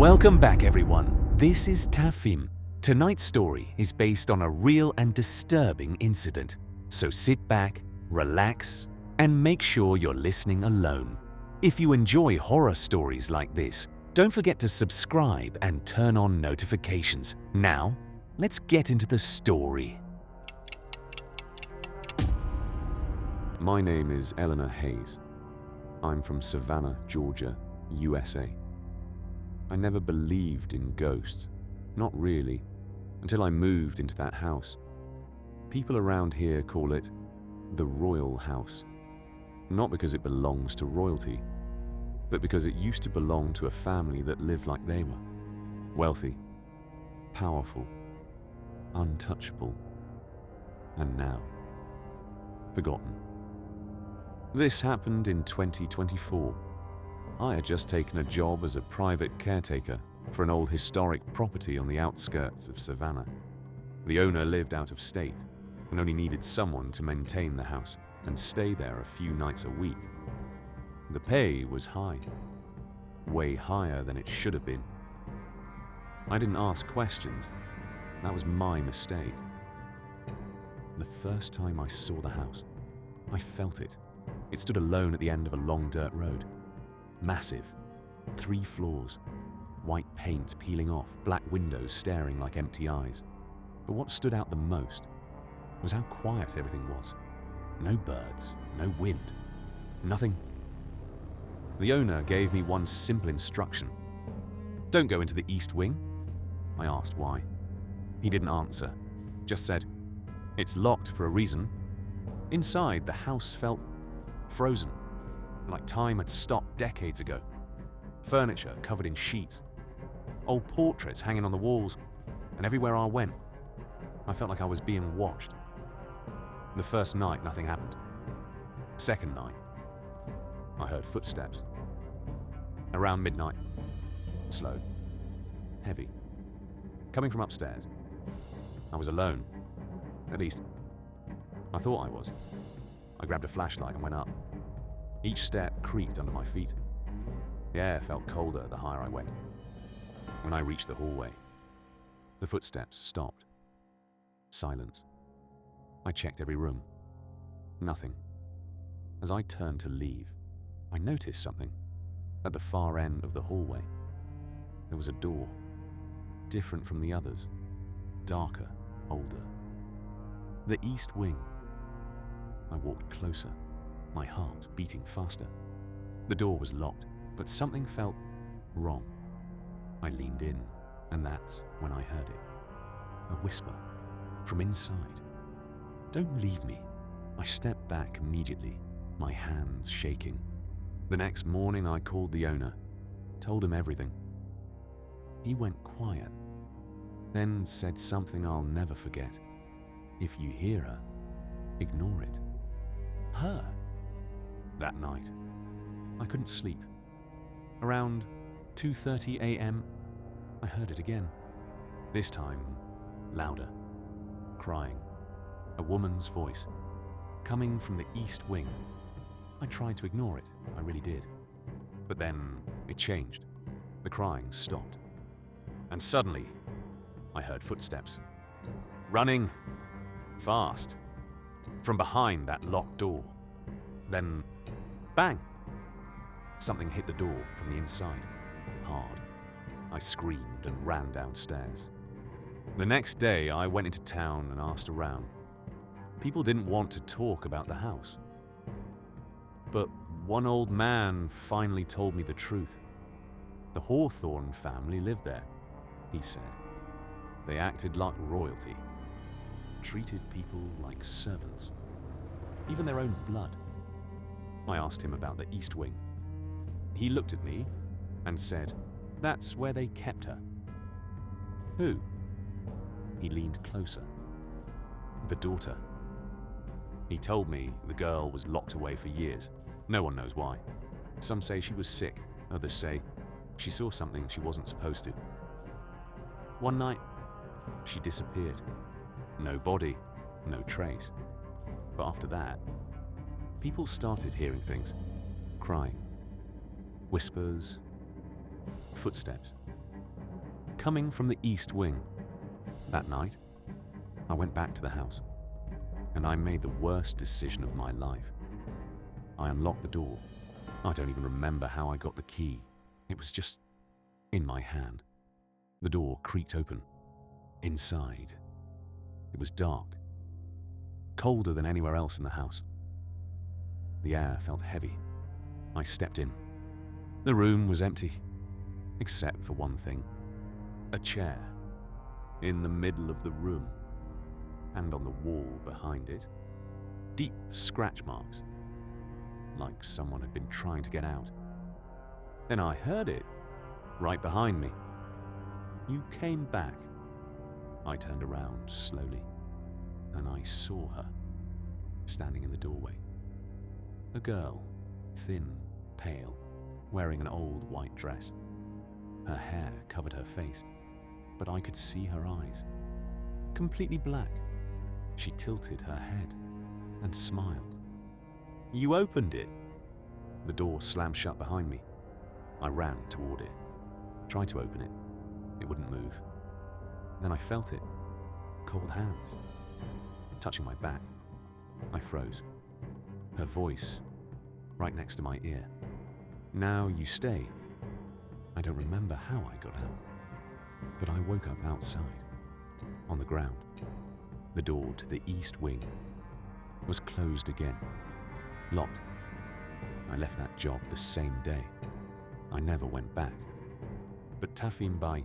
Welcome back, everyone. This is Tafim. Tonight's story is based on a real and disturbing incident. So sit back, relax, and make sure you're listening alone. If you enjoy horror stories like this, don't forget to subscribe and turn on notifications. Now, let's get into the story. My name is Eleanor Hayes. I'm from Savannah, Georgia, USA. I never believed in ghosts, not really, until I moved into that house. People around here call it the Royal House, not because it belongs to royalty, but because it used to belong to a family that lived like they were, wealthy, powerful, untouchable, and now forgotten. This happened in 2024. I had just taken a job as a private caretaker for an old historic property on the outskirts of Savannah. The owner lived out of state and only needed someone to maintain the house and stay there a few nights a week. The pay was high, way higher than it should have been. I didn't ask questions. That was my mistake. The first time I saw the house, I felt it. It stood alone at the end of a long dirt road. Massive, 3 floors, white paint peeling off, black windows staring like empty eyes. But what stood out the most was how quiet everything was. No birds, no wind, nothing. The owner gave me one simple instruction. Don't go into the east wing. I asked why. He didn't answer, just said, it's locked for a reason. Inside, the house felt frozen, like time had stopped decades ago. Furniture covered in sheets, old portraits hanging on the walls, and everywhere I went, I felt like I was being watched. The first night, nothing happened. Second night, I heard footsteps. Around midnight, slow, heavy, coming from upstairs. I was alone. At least, I thought I was. I grabbed a flashlight and went up. Each step creaked under my feet. The air felt colder the higher I went. When I reached the hallway, the footsteps stopped. Silence. I checked every room. Nothing. As I turned to leave, I noticed something. At the far end of the hallway, there was a door, different from the others, darker, older. The east wing. I walked closer, my heart beating faster. The door was locked, but something felt wrong. I leaned in, and that's when I heard it. A whisper from inside. Don't leave me. I stepped back immediately, my hands shaking. The next morning I called the owner, told him everything. He went quiet, then said something I'll never forget. If you hear her, ignore it. Her. That night, I couldn't sleep. Around 2:30 a.m., I heard it again. This time, louder, crying. A woman's voice, coming from the east wing. I tried to ignore it, I really did. But then it changed. The crying stopped. And suddenly, I heard footsteps. Running, fast, from behind that locked door. Then, bang! Something hit the door from the inside, hard. I screamed and ran downstairs. The next day, I went into town and asked around. People didn't want to talk about the house. But one old man finally told me the truth. The Hawthorne family lived there, he said. They acted like royalty, treated people like servants, even their own blood. I asked him about the East Wing. He looked at me and said, that's where they kept her. Who? He leaned closer. The daughter. He told me the girl was locked away for years. No one knows why. Some say she was sick, others say she saw something she wasn't supposed to. One night, she disappeared. No body, no trace. But after that, people started hearing things. Crying, whispers, footsteps. coming from the east wing. That night, I went back to the house, and I made the worst decision of my life. I unlocked the door. I don't even remember how I got the key. It was just in my hand. The door creaked open. Inside, it was dark, colder than anywhere else in the house. The air felt heavy. I stepped in. The room was empty, except for one thing: a chair in the middle of the room, and on the wall behind it, deep scratch marks, like someone had been trying to get out. Then I heard it, right behind me. You came back. I turned around slowly, and I saw her, standing in the doorway. A girl, thin, pale, wearing an old white dress. Her hair covered her face, but I could see her eyes. Completely black. She tilted her head and smiled. You opened it. The door slammed shut behind me. I ran toward it, tried to open it. It wouldn't move. Then I felt it. Cold hands, touching my back. I froze. Her voice, right next to my ear. Now you stay. I don't remember how I got out, but I woke up outside, on the ground. The door to the east wing was closed again, locked. I left that job the same day. I never went back. But Tafim Bay,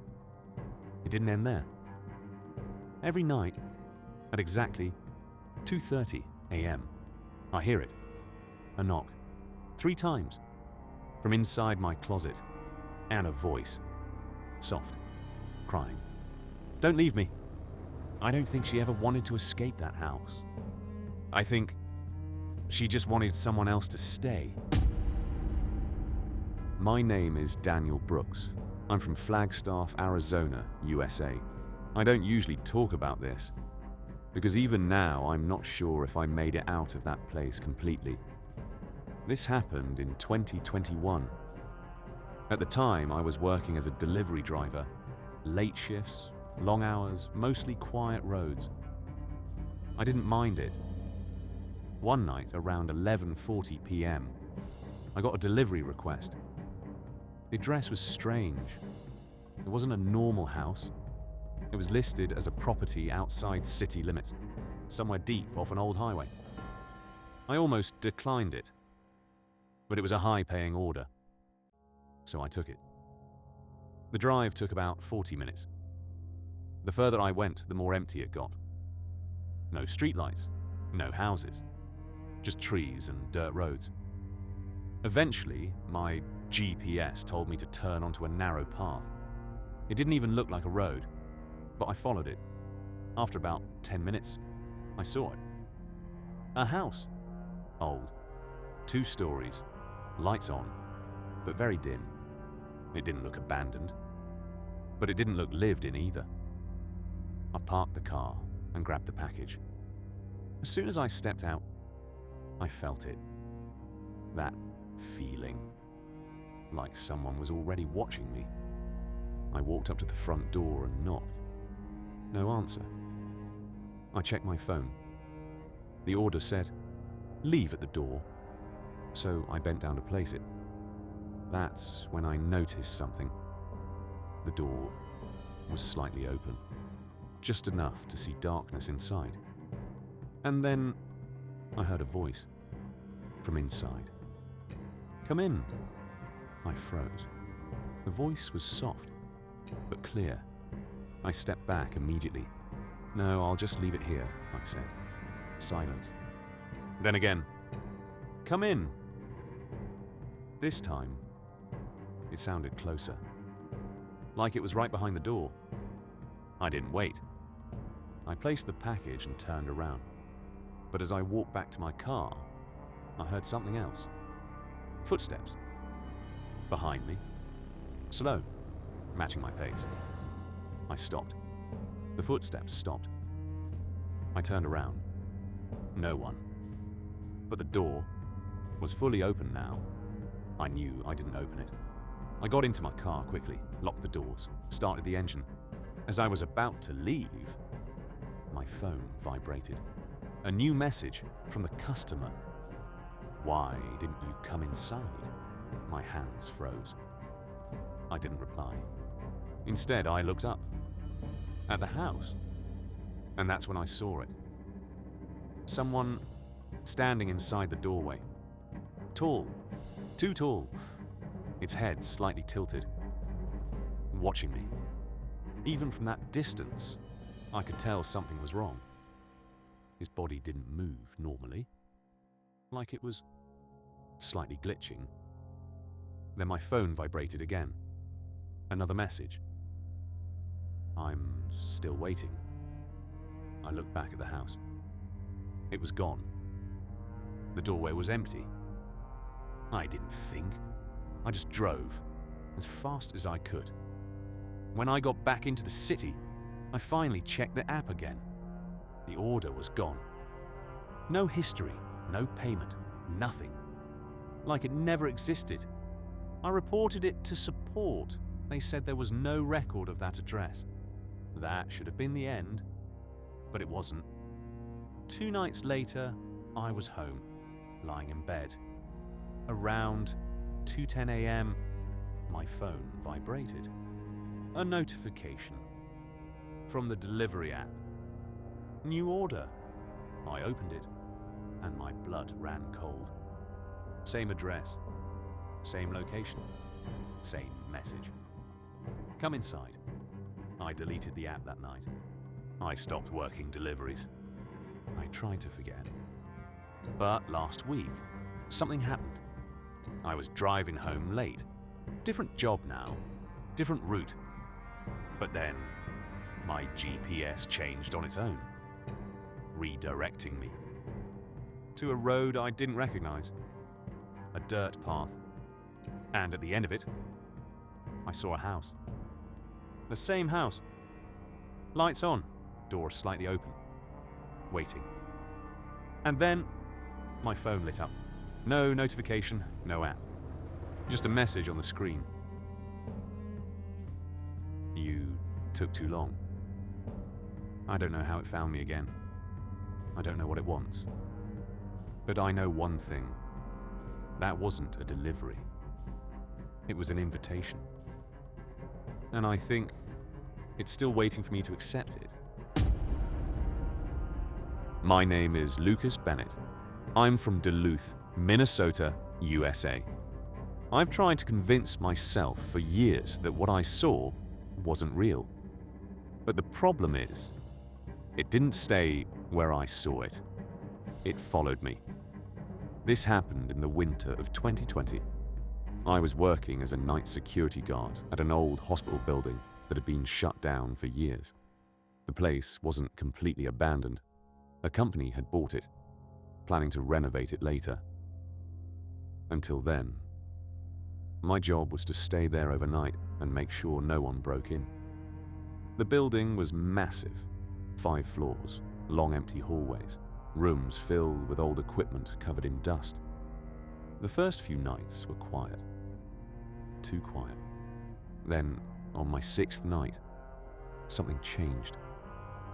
it didn't end there. Every night, at exactly 2:30 a.m., I hear it. A knock, 3 times, from inside my closet, and a voice, soft, crying. Don't leave me. I don't think she ever wanted to escape that house. I think she just wanted someone else to stay. My name is Daniel Brooks. I'm from Flagstaff, Arizona, USA. I don't usually talk about this, because even now I'm not sure if I made it out of that place completely. This happened in 2021. At the time, I was working as a delivery driver, late shifts, long hours, mostly quiet roads. I didn't mind it. One night, around 11:40 p.m., I got a delivery request. The address was strange. It wasn't a normal house. It was listed as a property outside city limits, somewhere deep off an old highway. I almost declined it, but it was a high-paying order, so I took it. The drive took about 40 minutes. The further I went, the more empty it got. No streetlights, no houses, just trees and dirt roads. Eventually, my GPS told me to turn onto a narrow path. It didn't even look like a road, but I followed it. After about 10 minutes, I saw it. A house. Old. 2 stories. Lights on, but very dim. It didn't look abandoned, but it didn't look lived in either. I parked the car and grabbed the package. As soon as I stepped out, I felt it. That feeling, like someone was already watching me. I walked up to the front door and knocked. No answer. I checked my phone. The order said, "Leave at the door," so I bent down to place it. That's when I noticed something. The door was slightly open, just enough to see darkness inside. And then I heard a voice from inside. "Come in." I froze. The voice was soft, but clear. I stepped back immediately. "No, I'll just leave it here," I said. Silence. Then again, "Come in." This time, it sounded closer, like it was right behind the door. I didn't wait. I placed the package and turned around. But as I walked back to my car, I heard something else. Footsteps. Behind me. Slow, matching my pace. I stopped. The footsteps stopped. I turned around. No one. But the door was fully open now. I knew I didn't open it. I got into my car quickly, locked the doors, started the engine. As I was about to leave, my phone vibrated. A new message from the customer. "Why didn't you come inside?" My hands froze. I didn't reply. Instead, I looked up at the house, and that's when I saw it. Someone standing inside the doorway. Tall, too tall, its head slightly tilted, watching me. Even from that distance, I could tell something was wrong. His body didn't move normally, like it was slightly glitching. Then my phone vibrated again. Another message. "I'm still waiting." I looked back at the house. It was gone. The doorway was empty. I didn't think. I just drove as fast as I could. When I got back into the city, I finally checked the app again. The order was gone. No history, no payment, nothing. Like it never existed. I reported it to support. They said there was no record of that address. That should have been the end, but it wasn't. 2 nights later, I was home, lying in bed. Around 2:10 a.m., my phone vibrated. A notification from the delivery app. New order. I opened it, and my blood ran cold. Same address, same location, same message. "Come inside." I deleted the app that night. I stopped working deliveries. I tried to forget. But last week, something happened. I was driving home late. Different job now, different route. But then, my GPS changed on its own, redirecting me to a road I didn't recognize, a dirt path. And at the end of it, I saw a house. The same house. Lights on, door slightly open, waiting. And then, my phone lit up. No notification, no app. Just a message on the screen. "You took too long." I don't know how it found me again. I don't know what it wants. But I know one thing. That wasn't a delivery. It was an invitation. And I think it's still waiting for me to accept it. My name is Lucas Bennett. I'm from Duluth, Minnesota, USA. I've tried to convince myself for years that what I saw wasn't real. But the problem is, it didn't stay where I saw it. It followed me. This happened in the winter of 2020. I was working as a night security guard at an old hospital building that had been shut down for years. The place wasn't completely abandoned. A company had bought it, planning to renovate it later. Until then, my job was to stay there overnight and make sure no one broke in. The building was massive, 5 floors, long empty hallways, rooms filled with old equipment covered in dust. The first few nights were quiet. Too quiet. Then, on my 6th night, something changed.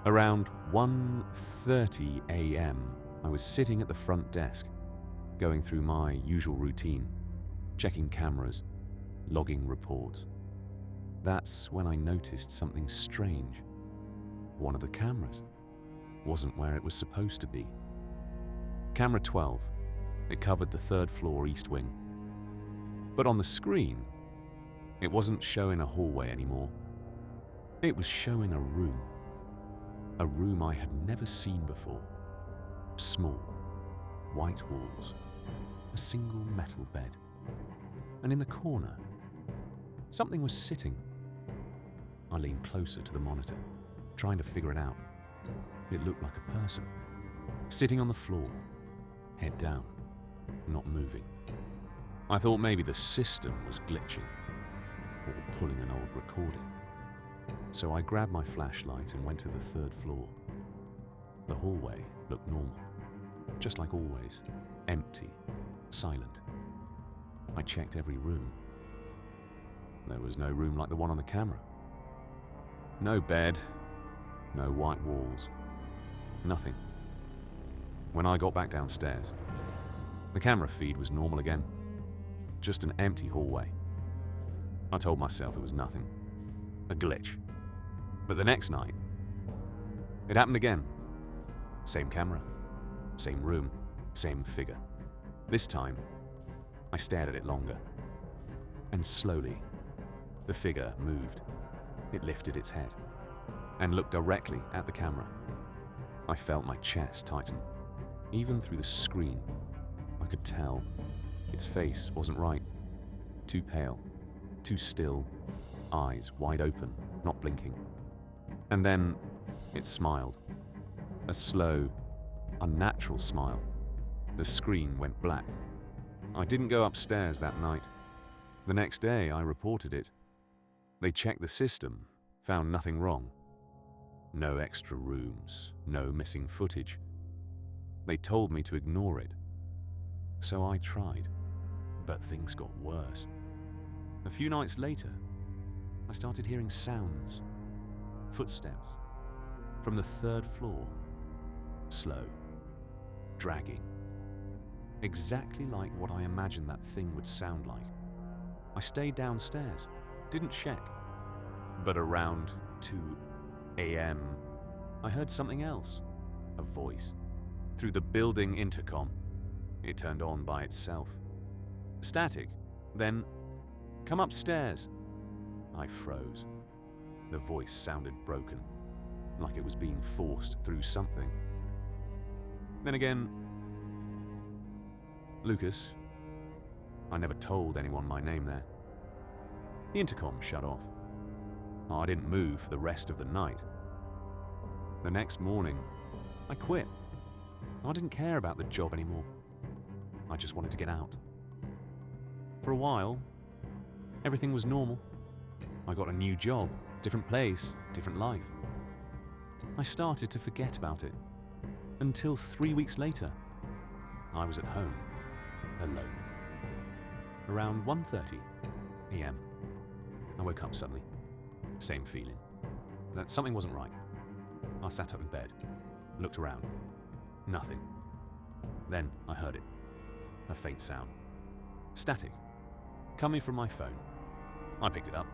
Around 1:30 a.m., I was sitting at the front desk, going through my usual routine, checking cameras, logging reports. That's when I noticed something strange. One of the cameras wasn't where it was supposed to be. Camera 12. It covered the 3rd floor east wing. But on the screen, it wasn't showing a hallway anymore. It was showing a room. A room I had never seen before. Small, white walls, a single metal bed. And in the corner, something was sitting. I leaned closer to the monitor, trying to figure it out. It looked like a person, sitting on the floor, head down, not moving. I thought maybe the system was glitching or pulling an old recording. So I grabbed my flashlight and went to the 3rd floor. The hallway looked normal, just like always, empty, silent. I checked every room. There was no room like the one on the camera. No bed, no white walls, nothing. When I got back downstairs, the camera feed was normal again, just an empty hallway. I told myself it was nothing, a glitch. But the next night, it happened again. Same camera, same room, same figure. This time, I stared at it longer, and slowly, the figure moved. It lifted its head and looked directly at the camera. I felt my chest tighten. Even through the screen, I could tell its face wasn't right. Too pale, too still, eyes wide open, not blinking. And then it smiled. A slow, unnatural smile. The screen went black. I didn't go upstairs that night. The next day, I reported it. They checked the system, found nothing wrong. No extra rooms, no missing footage. They told me to ignore it. So I tried, but things got worse. A few nights later, I started hearing sounds, footsteps, from the third floor. Slow, dragging. Exactly like what I imagined that thing would sound like. I stayed downstairs, didn't check. But around 2 a.m., I heard something else. A voice. Through the building intercom. It turned on by itself. Static. Then, come upstairs. I froze. The voice sounded broken, like it was being forced through something. Then again, Lucas. I never told anyone my name there. The intercom shut off. I didn't move for the rest of the night. The next morning, I quit. I didn't care about the job anymore. I just wanted to get out. For a while, everything was normal. I got a new job, different place, different life. I started to forget about it. Until 3 weeks later, I was at home, alone. Around 1:30 a.m., I woke up suddenly. Same feeling, that something wasn't right. I sat up in bed, looked around. Nothing. Then I heard it. A faint sound. Static. Coming from my phone. I picked it up.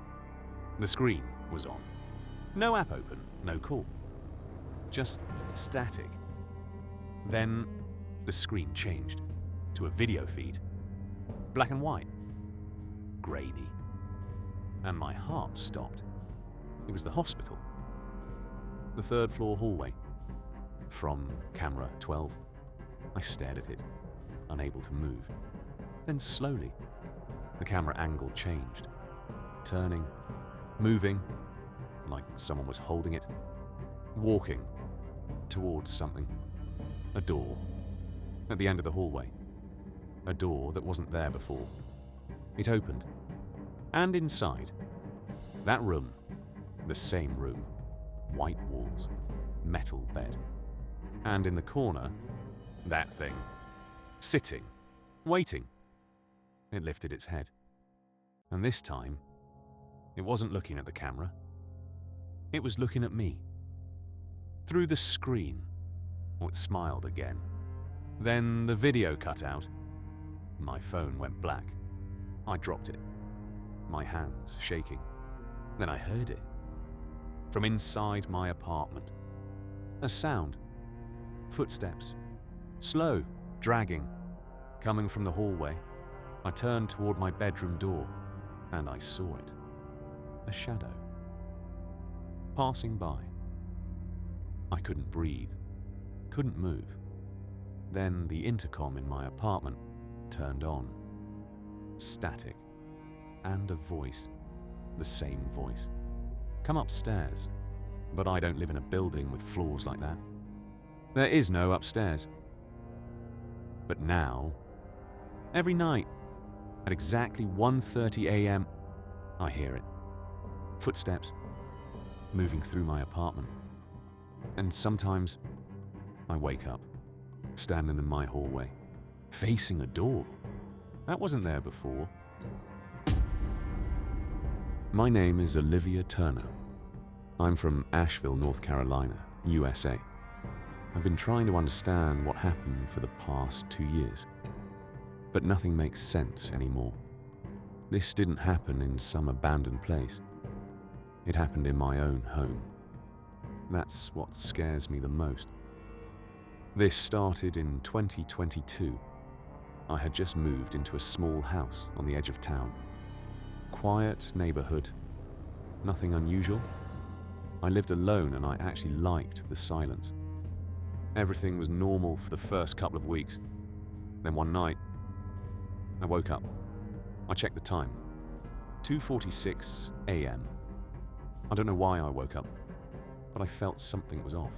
The screen was on. No app open, no call. Just static. Then the screen changed to a video feed. Black and white. Grainy. And my heart stopped. It was the hospital. The third floor hallway. From camera 12, I stared at it, unable to move. Then slowly, the camera angle changed, turning, moving, like someone was holding it, walking towards something. A door at the end of the hallway. A door that wasn't there before. It opened, and inside, that room, the same room, white walls, metal bed. And in the corner, that thing, sitting, waiting. It lifted its head. And this time, it wasn't looking at the camera. It was looking at me. Through the screen, it smiled again. Then the video cut out. My phone went black. I dropped it, my hands shaking. Then I heard it. From inside my apartment. A sound. Footsteps. Slow, dragging. Coming from the hallway. I turned toward my bedroom door, and I saw it. A shadow. Passing by. I couldn't breathe. Couldn't move. Then the intercom in my apartment turned on. Static. And a voice. The same voice. Come upstairs. But I don't live in a building with floors like that. There is no upstairs. But now, every night, at exactly 1:30 a.m., I hear it. Footsteps, moving through my apartment. And sometimes, I wake up, standing in my hallway, facing a door. That wasn't there before. My name is Olivia Turner. I'm from Asheville, North Carolina, USA. I've been trying to understand what happened for the past 2 years, but nothing makes sense anymore. This didn't happen in some abandoned place. It happened in my own home. That's what scares me the most. This started in 2022. I had just moved into a small house on the edge of town. Quiet neighborhood, nothing unusual. I lived alone and I actually liked the silence. Everything was normal for the first couple of weeks. Then one night, I woke up. I checked the time. 2:46 a.m. I don't know why I woke up, but I felt something was off.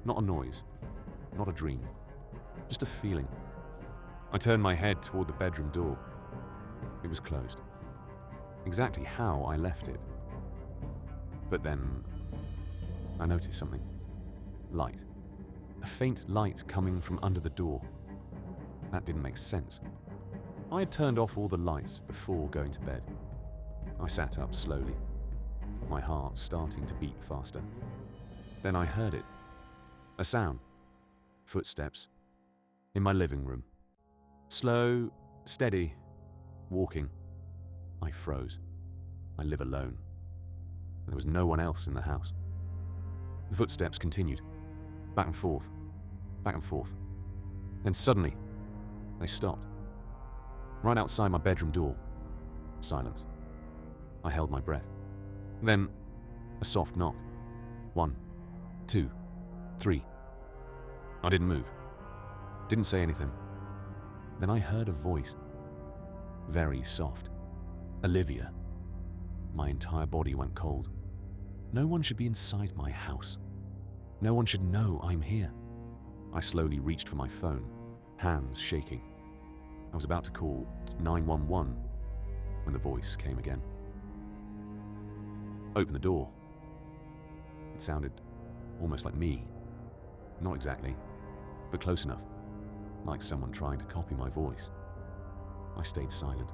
Not a noise, not a dream, just a feeling. I turned my head toward the bedroom door. It was closed. Exactly how I left it. But then I noticed something. Light. A faint light coming from under the door. That didn't make sense. I had turned off all the lights before going to bed. I sat up slowly, my heart starting to beat faster. Then I heard it. A sound. Footsteps. In my living room. Slow, steady, walking. I froze. I live alone. There was no one else in the house. The footsteps continued. Back and forth. Back and forth. Then suddenly, they stopped. Right outside my bedroom door. Silence. I held my breath. Then, a soft knock. 1, 2, 3. I didn't move. Didn't say anything. Then I heard a voice. Very soft. Olivia. My entire body went cold. No one should be inside my house. No one should know I'm here. I slowly reached for my phone, hands shaking. I was about to call 911 when the voice came again. Open the door. It sounded almost like me. Not exactly, but close enough, like someone trying to copy my voice. I stayed silent.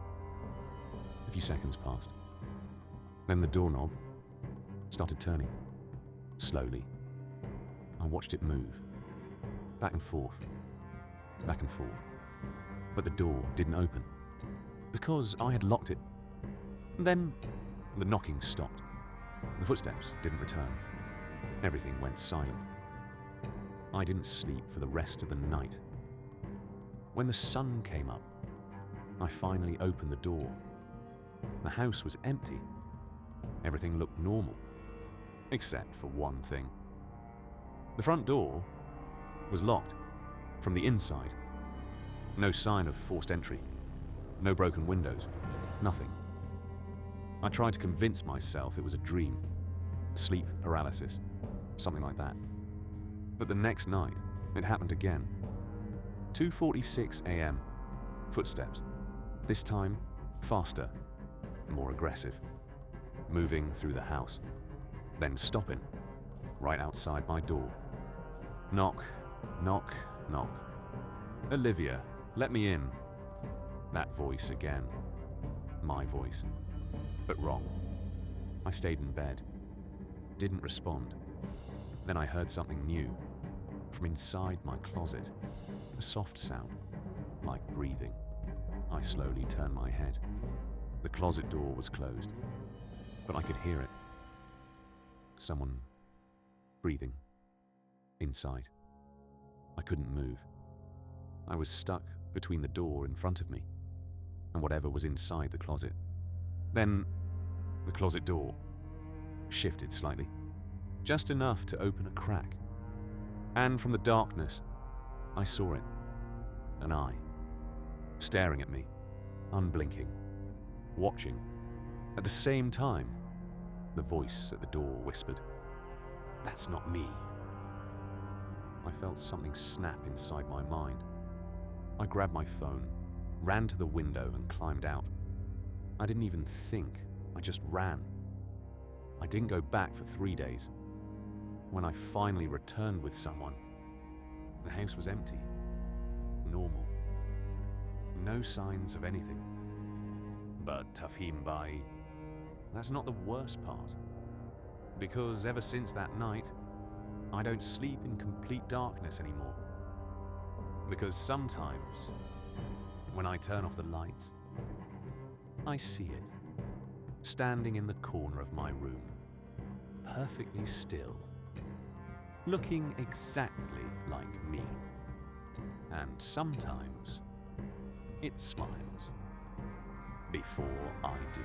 A few seconds passed. Then the doorknob started turning. Slowly. I watched it move. Back and forth. Back and forth. But the door didn't open. Because I had locked it. Then the knocking stopped. The footsteps didn't return. Everything went silent. I didn't sleep for the rest of the night. When the sun came up, I finally opened the door. The house was empty. Everything looked normal, except for one thing. The front door was locked from the inside. No sign of forced entry. No broken windows. Nothing. I tried to convince myself it was a dream, sleep paralysis, something like that. But the next night, it happened again. 2:46 a.m. Footsteps. This time, faster, more aggressive. Moving through the house. Then stopping, right outside my door. Knock, knock, knock. Olivia, let me in. That voice again. My voice. But wrong. I stayed in bed. Didn't respond. Then I heard something new. From inside my closet. A soft sound, like breathing. I slowly turned my head. The closet door was closed, but I could hear it. Someone breathing inside. I couldn't move. I was stuck between the door in front of me and whatever was inside the closet. Then the closet door shifted slightly, just enough to open a crack. And from the darkness, I saw it. An eye, staring at me, unblinking, watching. At the same time, the voice at the door whispered, "That's not me." I felt something snap inside my mind. I grabbed my phone, ran to the window and climbed out. I didn't even think, I just ran. I didn't go back for 3 days. When I finally returned with someone, the house was empty, normal. No signs of anything. But Tafhim Bai that's not the worst part. Because ever since that night, I don't sleep in complete darkness anymore. Because sometimes, when I turn off the light, I see it, standing in the corner of my room, perfectly still, looking exactly like me. And sometimes, it smiles before I do.